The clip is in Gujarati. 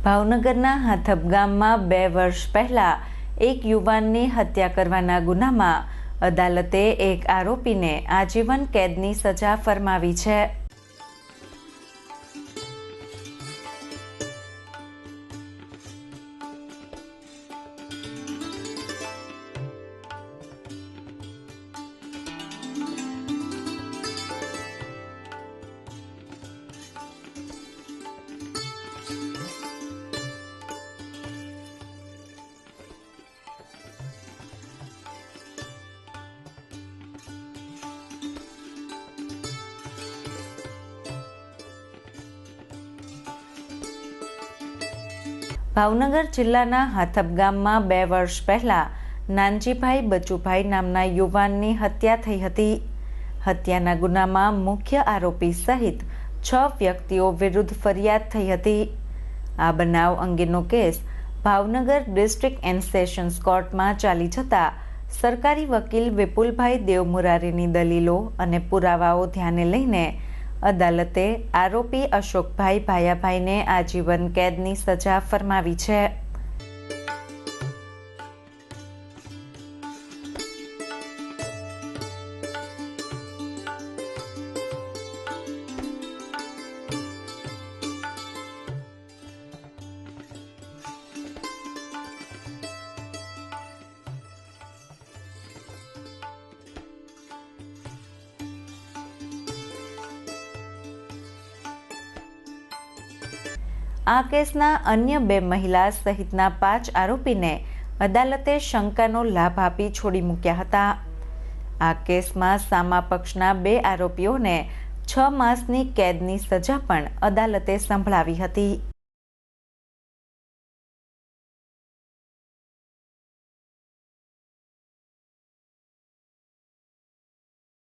ભાવનગરના હાથબ ગામમાં 2 વર્ષ પહેલા એક યુવાનની હત્યા કરવાના ગુનામાં અદાલતે એક આરોપીને આજીવન કેદની સજા ફરમાવી છે। ભાવનગર જિલ્લાના હાથબ ગામમાં 2 વર્ષ પહેલા નાનજીભાઈ બચુભાઈ નામના યુવાનની હત્યા થઈ હતી। હત્યાના ગુનામાં મુખ્ય આરોપી સહિત 6 વ્યક્તિઓ વિરુદ્ધ ફરિયાદ થઈ હતી। આ બનાવ અંગેનો case Bhavnagar district and sessions કોર્ટમાં ચાલી જતા સરકારી વકીલ વિપુલભાઈ દેવમુરારીની દલીલો અને પુરાવાઓ ધ્યાને લઈને અદાલતે આરોપી અશોકભાઈ ભાયાભાઈને આજીવન કેદની સજા ફરમાવી છે। આ કેસના અન્ય 2 મહિલા સહિતના 5 આરોપીને અદાલતે શંકાનો લાભ આપી છોડી મૂક્યા હતા। આ કેસમાં સામા પક્ષના 2 આરોપીઓને 6 માસની કેદની સજા પણ અદાલતે સંભળાવી હતી।